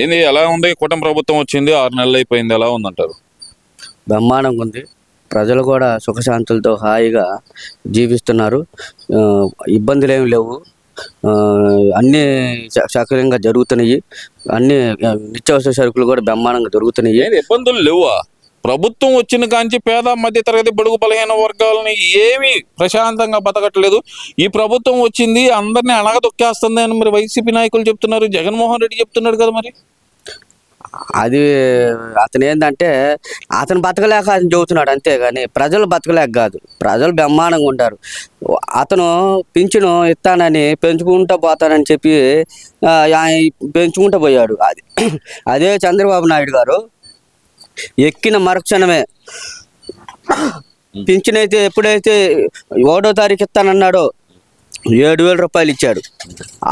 ఏంది ఎలా ఉంది? కూటమి ప్రభుత్వం వచ్చింది 6 నెలలు అయిపోయింది, ఎలా ఉందంటారు? బ్రహ్మాండంగా ఉంది. ప్రజలు కూడా సుఖశాంతులతో హాయిగా జీవిస్తున్నారు. ఆ, ఇబ్బందులు ఏమి లేవు. ఆ, అన్నీ సక్రమంగా జరుగుతున్నాయి. అన్ని నిత్యావసర సరుకులు కూడా బ్రహ్మాండంగా దొరుకుతున్నాయి. ఏంది ఇబ్బందులు లేవా? ప్రభుత్వం వచ్చిన కాంచి పేద మధ్య తరగతి బడుగు బలహీన వర్గాలని ఏమి ప్రశాంతంగా బతకట్లేదు. ఈ ప్రభుత్వం వచ్చింది అందరినీ అణగదొక్కేస్తుంది అని మరి వైసీపీ నాయకులు చెప్తున్నారు, జగన్మోహన్ రెడ్డి చెప్తున్నాడు కదా. మరి అది అతను ఏంటంటే అతను బతకలేక అతను చెబుతున్నాడు అంతేగాని ప్రజలు బతకలేక కాదు. ప్రజలు బ్రహ్మాండంగా ఉంటారు. అతను పింఛను ఇస్తానని పెంచుకుంటూ పోతానని చెప్పి పెంచుకుంటూ పోయాడు. అదే చంద్రబాబు నాయుడు గారు ఎక్కిన మరుక్షణమే పింఛన్ అయితే ఎప్పుడైతే 1వ తారీఖు ఇస్తానన్నాడో 7,000 రూపాయలు ఇచ్చాడు.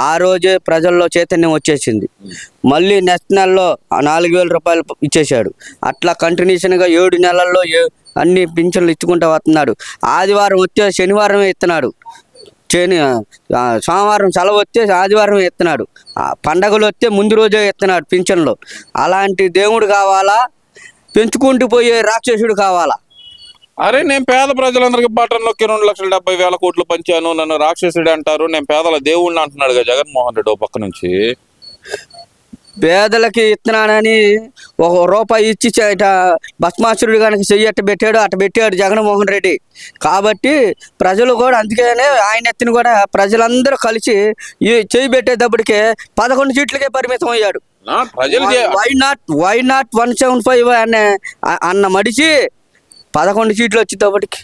ఆ రోజే ప్రజల్లో చైతన్యం వచ్చేసింది. మళ్ళీ నెక్స్ట్ నెలలో 4,000 రూపాయలు ఇచ్చేశాడు. అట్లా కంటిన్యూషన్గా 7 నెలల్లో అన్ని పింఛన్లు ఇచ్చుకుంటూ వస్తున్నాడు. ఆదివారం వచ్చే శనివారమే ఇస్తున్నాడు. సోమవారం సెలవు వస్తే ఆదివారమే ఇస్తున్నాడు. పండగలు వస్తే ముందు రోజే ఇస్తున్నాడు పింఛన్లు. అలాంటి దేవుడు కావాలా? పెంచుకుంటూ పోయే రాక్షసుడు కావాలా? అరే నేను పేద ప్రజలందరికీ బటన్లోకి 2,70,000 కోట్లు పంచాను, నన్ను రాక్షసుడు అంటారు, నేను పేదల దేవుడిని అంటున్నాడు కదా జగన్మోహన్ రెడ్డి ఓ పక్క నుంచి. పేదలకి ఇస్తున్నానని ₹1 ఇచ్చి భస్మాసురుడు కనుక చెయ్యి అట్ట పెట్టాడు జగన్మోహన్ రెడ్డి. కాబట్టి ప్రజలు కూడా అందుకనే ఆయన ఎత్తిన కూడా ప్రజలందరూ కలిసి ఈ చెయ్యి పెట్టేటప్పటికే 11 సీట్లకే పరిమితం అయ్యాడు. వై నాట్ 175 అన్న మడిచి 11 సీట్లు వచ్చేటప్పటికి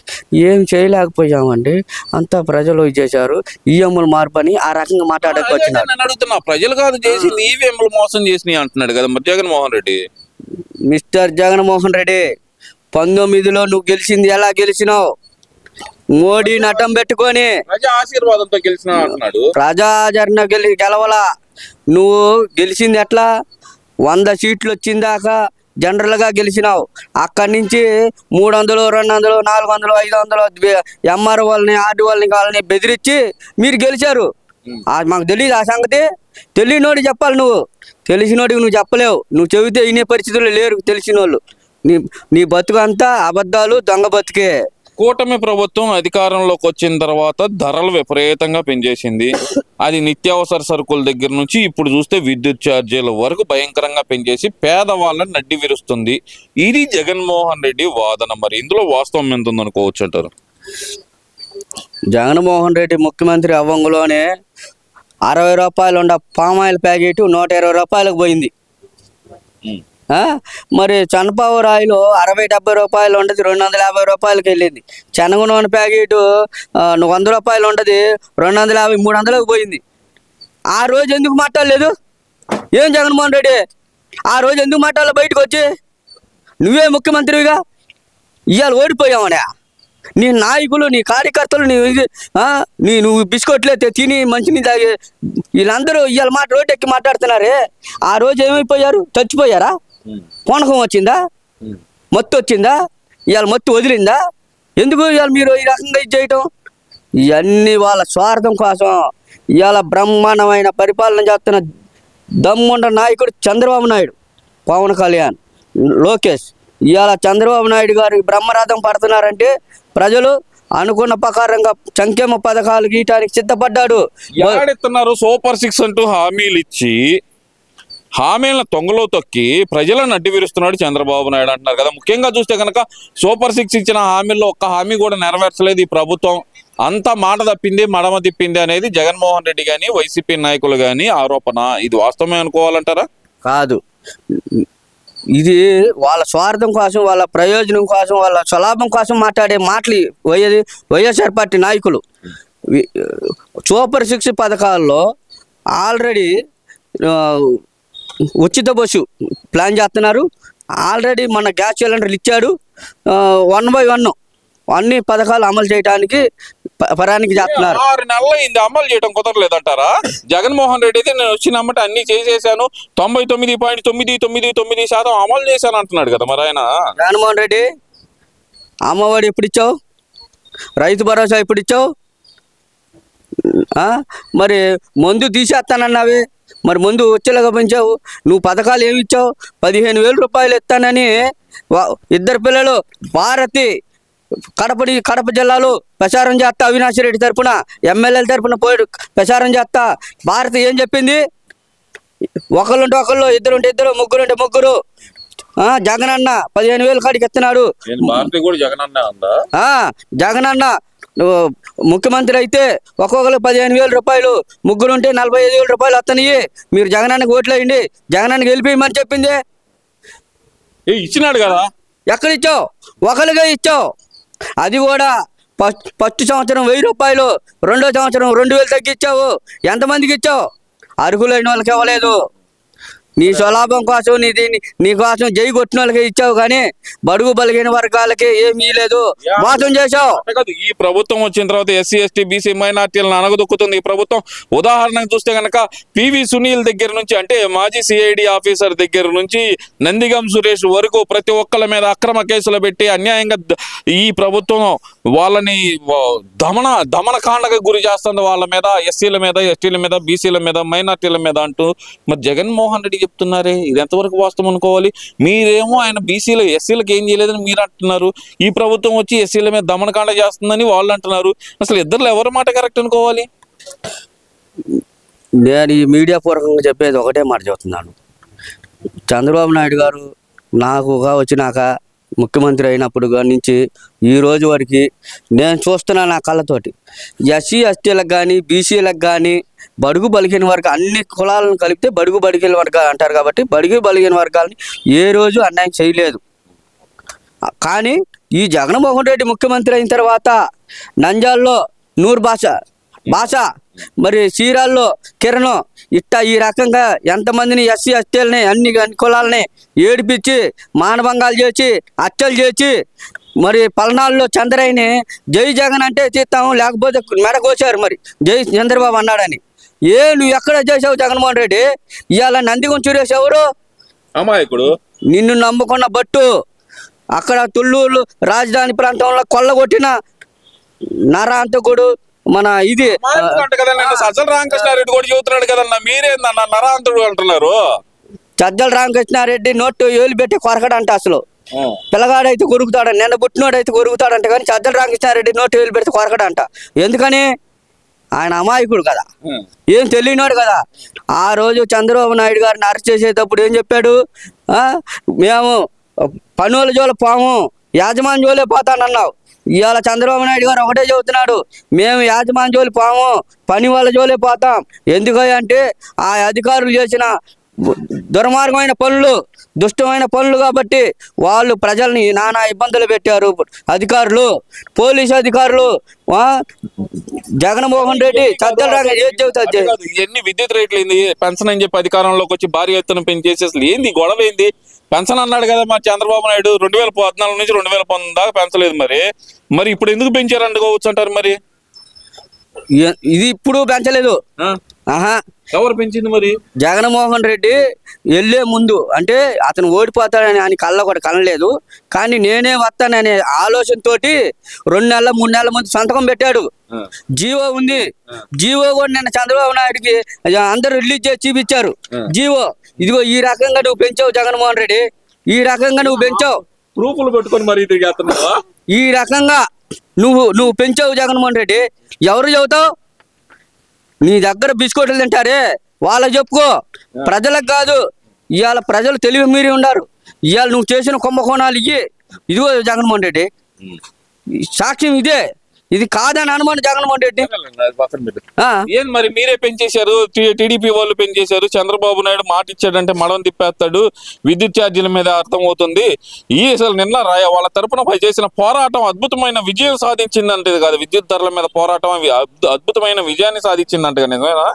ఏం చేయలేకపోయామండి. అంతా ప్రజలు చేశారు. ఈఎంలు మార్పని ఆ రకంగా మాట్లాడకపోతున్నాడు. నేను అడుగుతున్నా, ప్రజలు కాదు చేసింది, ఈవీఎంలు మోసం చేసినాయి అంటున్నాడు కదా మరి జగన్మోహన్ రెడ్డి. మిస్టర్ జగన్మోహన్ రెడ్డి 19లో నువ్వు గెలిచింది ఎలా గెలిచినావు? మోడీ నటం పెట్టుకొని ప్రజా ఆశీర్వాదంతో గెలిచిన అంటున్నాడు. ప్రజాదరణ గెలవలా. నువ్వు గెలిచింది ఎట్లా? 100 సీట్లు వచ్చిందాకా జనరల్గా గెలిచినావు. అక్కడి నుంచి 300, 200, 400, 500 ఎంఆర్ వాళ్ళని ఆర్డీ వాళ్ళని బెదిరించి మీరు గెలిచారు. మాకు తెలియదు ఆ సంగతి. తెలియనోడికి చెప్పాలి. నువ్వు తెలిసినోడికి నువ్వు చెప్పలేవు. నువ్వు చెబితే వినే పరిస్థితుల్లో లేరు తెలిసిన వాళ్ళు. నీ బతుకు అంతా అబద్ధాలు, దొంగ బతుకే. కూటమి ప్రభుత్వం అధికారంలోకి వచ్చిన తర్వాత ధరలు విపరీతంగా పెంచేసింది. అది నిత్యావసర సరుకుల దగ్గర నుంచి ఇప్పుడు చూస్తే విద్యుత్ ఛార్జీల వరకు భయంకరంగా పెంచేసి పేదవాళ్ళని నడ్డి విరుస్తుంది. ఇది జగన్మోహన్ రెడ్డి వాదన. మరి ఇందులో వాస్తవం ఎంత ఉందనుకోవచ్చు అంటారు? జగన్మోహన్ రెడ్డి ముఖ్యమంత్రి అవ్వంగులోనే ₹60 ఉండ పామాయిల్ ప్యాకెట్ 120 రూపాయలకు పోయింది. మరి చన్నపవర్ ఆయిల్ 60-70 రూపాయలు ఉండదు 250 రూపాయలకి వెళ్ళింది. శనగ నూనె ప్యాకెట్ 100 రూపాయలు ఉండదు 250-300లకు పోయింది. ఆ రోజు ఎందుకు మాట్లాడలేదు? ఏం జగన్మోహన్ రెడ్డి ఆ రోజు ఎందుకు మాట్లాడాలి? బయటకు వచ్చి నువ్వే ముఖ్యమంత్రిగా ఇవాళ ఓడిపోయావనే నీ నాయకులు, నీ కార్యకర్తలు, నువ్వు బిస్కెట్లే తిని మంచిని తాగి వీళ్ళందరూ ఇవాళ రోడ్డు ఎక్కి మాట్లాడుతున్నారే. ఆ రోజు ఏమైపోయారు? చచ్చిపోయారా? పూనకం వచ్చిందా? మత్తు వచ్చిందా? ఇవాళ మత్తు వదిలిందా? ఎందుకు ఇవాళ మీరు ఈ రకంగా ఇది చేయటం? ఇవన్నీ వాళ్ళ స్వార్థం కోసం. ఇవాళ బ్రహ్మాండమైన పరిపాలన చేస్తున్న దమ్ముండ నాయకుడు చంద్రబాబు నాయుడు, పవన్ కళ్యాణ్, లోకేష్. ఇవాళ చంద్రబాబు నాయుడు గారు బ్రహ్మరథం పడుతున్నారంటే ప్రజలు అనుకున్న ప్రకారంగా సంక్షేమ పథకాలు గీయటానికి సిద్ధపడ్డాడు. సూపర్ 6 అంటూ హామీలు ఇచ్చి హామీలను తొంగలో తొక్కి ప్రజలను అడ్డు విరుస్తున్నాడు చంద్రబాబు నాయుడు అంటున్నారు కదా. ముఖ్యంగా చూస్తే కనుక సూపర్ 6 ఇచ్చిన హామీల్లో ఒక్క హామీ కూడా నెరవేర్చలేదు ఈ ప్రభుత్వం. అంతా మాట తప్పింది, మడమ తిప్పింది అనేది జగన్మోహన్ రెడ్డి కానీ వైసీపీ నాయకులు కానీ ఆరోపణ. ఇది వాస్తవమే అనుకోవాలంటారా? కాదు, ఇది వాళ్ళ స్వార్థం కోసం, వాళ్ళ ప్రయోజనం కోసం, వాళ్ళ స్వలాభం కోసం మాట్లాడే మాటలు వైఎస్ఆర్ పార్టీ నాయకులు. సూపర్ 6 పథకాల్లో ఆల్రెడీ ఉచిత బస్సు ప్లాన్ చేస్తున్నారు. ఆల్రెడీ మన గ్యాస్ సిలిండర్లు ఇచ్చాడు. 1/1 అన్ని పథకాలు అమలు చేయడానికి పరానికి చేస్తున్నారు. 6 నెలలు అయింది, అమలు చేయడం కుదరలేదంటారా? జగన్మోహన్ రెడ్డి అయితే నేను వచ్చినమ్మట అన్ని చేసేసాను, 99.999% అమలు చేశాను అంటున్నాడు కదా. మరి ఆయన జగన్మోహన్ రెడ్డి అమ్మఒడి ఎప్పుడు ఇచ్చావు? రైతు భరోసా ఎప్పుడు ఇచ్చావు? మరి మందు తీసేస్తానన్నావి, మరి ముందు వచ్చేలాగా పెంచావు. నువ్వు పథకాలు ఏమి ఇచ్చావు? 15,000 రూపాయలు ఇస్తానని ఇద్దరు పిల్లలు భారతి కడప జిల్లాలో ప్రచారం చేస్తా, అవినాష్ రెడ్డి తరపున ఎమ్మెల్యేల తరపున పోయి ప్రచారం చేస్తా. భారతి ఏం చెప్పింది? ఒకళ్ళుంటే ఒకళ్ళు, ఇద్దరుంటే ఇద్దరు, ముగ్గురుంటే ముగ్గురు. జగనన్న 15,000 కాడికి ఇస్తున్నాడు. జగనన్న ముఖ్యమంత్రి అయితే ఒక్కొక్కరు 15,000 రూపాయలు, ముగ్గురుంటే 45,000 రూపాయలు వస్తున్నాయి. మీరు జగనన్నకి ఓట్లు వేయండి, జగనన్నకి గెలిపిమని చెప్పింది. ఇచ్చినాడు కదా. ఎక్కడ ఇచ్చావు? ఒకరిగా ఇచ్చావు. అది కూడా ఫస్ట్ సంవత్సరం 1,000 రూపాయలు, రెండో సంవత్సరం 2,000 తగ్గించావు. ఎంతమందికి ఇచ్చావు? అర్హులైన వాళ్ళకి ఇవ్వలేదు. నీ స్వలాభం కోసం నీ కోసం జై కొట్టిన వాళ్ళకి ఇచ్చావు, కానీ బడుగు బలిగిన వర్గాలకి ఏమీ లేదు. మోసం చేశావు. ఈ ప్రభుత్వం వచ్చిన తర్వాత ఎస్సీ ఎస్టీ బీసీ మైనార్టీలను అనగదొక్కుతుంది ఈ ప్రభుత్వం. ఉదాహరణకు చూస్తే కనుక పివి సునీల్ దగ్గర నుంచి, అంటే మాజీ సిఐడి ఆఫీసర్ దగ్గర నుంచి నందిగం సురేష్ వరకు ప్రతి ఒక్కళ్ళ మీద అక్రమ కేసులు పెట్టి అన్యాయంగా ఈ ప్రభుత్వం వాళ్ళని దమన కాండకు గురి చేస్తుంది. వాళ్ళ మీద, ఎస్సీల మీద, ఎస్టీల మీద, బీసీల మీద, మైనార్టీల మీద అంటూ మరి జగన్మోహన్ రెడ్డి చెప్తున్నారే, ఇది ఎంతవరకు వాస్తవం అనుకోవాలి? మీరేమో ఆయన బీసీలు ఎస్సీలకు ఏం చేయలేదని మీరు అంటున్నారు, ఈ ప్రభుత్వం వచ్చి ఎస్సీల మీద దమనకాండ చేస్తుందని వాళ్ళు అంటున్నారు. అసలు ఇద్దరు ఎవరి మాట కరెక్ట్ అనుకోవాలి? నేను ఈ మీడియా పూర్వకంగా చెప్పేది ఒకటే మాట చెప్తున్నాను. చంద్రబాబు నాయుడు గారు నాకుగా వచ్చినాక ముఖ్యమంత్రి అయినప్పుడు నుంచి ఈ రోజు వరకు నేను చూస్తున్నా నా కళ్ళతోటి, ఎస్సీ ఎస్టీలకు కానీ బీసీలకు కానీ బడుగు బలిగిన వర్గాలు, అన్ని కులాలను కలిపితే బడుగు బలిగిన వర్గాలు అంటారు కాబట్టి బడుగు బలిగిన వర్గాలని ఏ రోజు అన్యాయం చేయలేదు. కానీ ఈ జగన్మోహన్ రెడ్డి ముఖ్యమంత్రి అయిన తర్వాత నంద్యాలలో నూరు భాష మరి చీరాల్లో కిరణం ఈ రకంగా ఎంతమందిని ఎస్సీ ఎస్టీలని అన్ని కులాలని ఏడిపించి మానభంగాలు చేసి హత్యలు చేసి, మరి పల్నాడులో చంద్రయ్యని జై జగన్ అంటే తీస్తాము లేకపోతే మెడకోసారు, మరి జై చంద్రబాబు అన్నాడని. నువ్వు ఎక్కడ చేసావు జగన్మోహన్ రెడ్డి? ఇవాళ నందిగం సురేష్ ఎవరు? అమాయకుడు. నిన్ను నమ్ముకున్న బట్టు అక్కడ తుళ్ళూరు రాజధాని ప్రాంతంలో కొల్లగొట్టిన నరాంతకుడు మన ఇది సజ్జల రామకృష్ణారెడ్డి కూడా చెబుతున్నాడు కదన్నా, మీరేందన్నా నరాంతుడు అంటున్నారు? సజ్జల రామకృష్ణారెడ్డి నోటు ఏలు పెట్టి కొరకడంట. అసలు పిల్లగాడైతే కొరుకుతాడు, నిన్న పుట్టినోడైతే కొరుకుతాడంట, కానీ సజ్జల రామకృష్ణారెడ్డి నోటు ఏలు పెడితే కొరకడంట. ఎందుకని? ఆయన అమాయకుడు కదా, ఏం తెలియనాడు కదా. ఆ రోజు చంద్రబాబు నాయుడు గారిని అరెస్ట్ చేసేటప్పుడు ఏం చెప్పాడు? మేము పనుల జోలు పోము, యాజమాన్య జోలే పోతానన్నావు. ఇవాళ చంద్రబాబు నాయుడు గారు ఒకటే చెబుతున్నాడు, మేము యాజమాన్య జోలి పోము, పని వాళ్ళ జోలే పోతాం. ఎందుకంటే ఆ అధికారులు చేసిన దుర్మార్గమైన పనులు, దుష్టమైన పనులు కాబట్టి వాళ్ళు ప్రజల్ని నానా ఇబ్బందులు పెట్టారు. అధికారులు, పోలీసు అధికారులు, జగన్మోహన్ రెడ్డి ఎన్ని విద్యుత్ రేట్లు ఏంది, పెన్షన్ అని చెప్పి అధికారంలోకి వచ్చి భారీ ఎత్తున పెంచేసి అసలు ఏంది గొడవ ఏంది? పెన్షన్ అన్నాడు కదా మా చంద్రబాబు నాయుడు, 2014 నుంచి 2019 దాకా పెంచలేదు. మరి ఇప్పుడు ఎందుకు పెంచారు అనుకోవచ్చు అంటారు? మరి ఇది ఇప్పుడు పెంచలేదు. ఎవరు పెంచింది? మరి జగన్మోహన్ రెడ్డి వెళ్ళే ముందు, అంటే అతను ఓడిపోతాడని ఆయన కళ్ళ కూడా కనలేదు, కానీ నేనే వస్తాననే ఆలోచనతోటి 2 నెలల 3 నెలల ముందు సంతకం పెట్టాడు. జీవో ఉంది. జీవో కూడా నిన్న చంద్రబాబు నాయుడికి అందరూ రిలీజ్ చేసి చూపించారు జీవో. ఇదిగో ఈ రకంగా నువ్వు పెంచావు జగన్మోహన్ రెడ్డి, ఈ రకంగా నువ్వు పెంచావు, ప్రూఫ్లు పెట్టుకొని మరి ఈ రకంగా నువ్వు పెంచావు జగన్మోహన్ రెడ్డి. ఎవరు చెబుతావు? నీ దగ్గర బిస్కెట్లు తింటారే వాళ్ళకి చెప్పుకో, ప్రజలకు కాదు. ఇవాళ ప్రజలు తెలివి మీరి ఉన్నారు. ఇవాళ నువ్వు చేసిన కుంభకోణాలు ఇదిగో జగన్మోహన్ రెడ్డి సాక్ష్యం ఇదే. ఇది కాదని అనుమానం జగన్మోహన్ రెడ్డి. ఏం మరి మీరే పెంచేశారు, టీడీపీ వాళ్ళు పెంచేశారు. చంద్రబాబు నాయుడు మాట ఇచ్చాడంటే మడం తిప్పేస్తాడు. విద్యుత్ ఛార్జీల మీద అర్థమవుతుంది. అసలు నిన్న వాళ్ళ తరపున చేసిన పోరాటం అద్భుతమైన విజయం సాధించిందంటే కాదు, విద్యుత్ ధరల మీద పోరాటం అద్భుతమైన విజయాన్ని సాధించిందంటే నిజమేనా?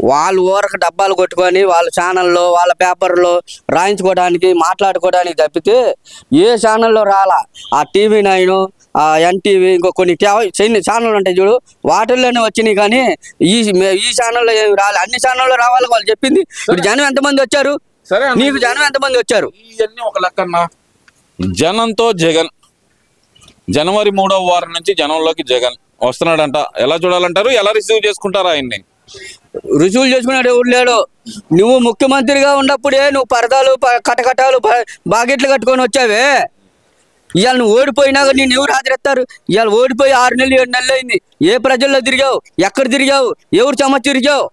వాళ్ళు ఊరకు డబ్బాలు కొట్టుకొని వాళ్ళ ఛానల్లో, వాళ్ళ పేపర్లో రాయించుకోవడానికి, మాట్లాడుకోవడానికి తప్పితే ఏ ఛానల్లో రాలా. ఆ TV9, ఆ NTV, ఇంకో కొన్ని ఛానళ్ళు ఉంటాయి చూడు, వాటిల్లోనే వచ్చినాయి. కానీ ఈ ఛానల్లో ఏమి రాలే. అన్ని ఛానల్లో రావాలి వాళ్ళు చెప్పింది. ఇప్పుడు జనం ఎంతమంది వచ్చారు? నీకు జనం ఎంతమంది వచ్చారు? ఇవన్నీ ఒక లెక్కన్నా. జనంతో జగన్ జనవరి 3వ వారం నుంచి జనంలోకి జగన్ వస్తున్నాడంట. ఎలా చూడాలంటారు? ఎలా రిసీవ్ చేసుకుంటారు ఆయన్ని? రుజువులు చేసుకున్నాడు ఎవరు లేడు. నువ్వు ముఖ్యమంత్రిగా ఉన్నప్పుడే నువ్వు పరదాలు కటకటాలు బాకెట్లు కట్టుకొని వచ్చావే. ఇవాళ నువ్వు ఓడిపోయినాక నేను ఎవరు హాజరెత్తారు? ఇవాళ ఓడిపోయి 6 నెలలు 7 నెలలు అయింది. ఏ ప్రజల్లో తిరిగావు? ఎక్కడ తిరిగావు? ఎవరు చెమ్మ తిరిగావు?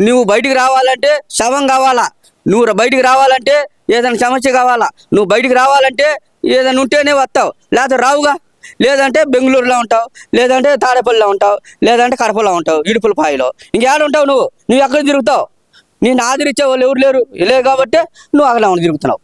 నువ్వు బయటికి రావాలంటే శవం కావాలా? నువ్వు బయటికి రావాలంటే ఏదైనా సమస్య కావాలా? నువ్వు బయటికి రావాలంటే ఏదైనా ఉంటేనే వస్తావు, లేకపోతే రావుగా. లేదంటే బెంగళూరులో ఉంటావు, లేదంటే తాడేపల్లిలో ఉంటావు, లేదంటే కడపలో ఉంటావు, ఇడుపులపాయలో. ఇంకేడ ఉంటావు? నువ్వు ఎక్కడ తిరుగుతావు? నేను ఆదరించే వాళ్ళు ఎవరు లేరు కాబట్టి నువ్వు అక్కడ తిరుగుతున్నావు.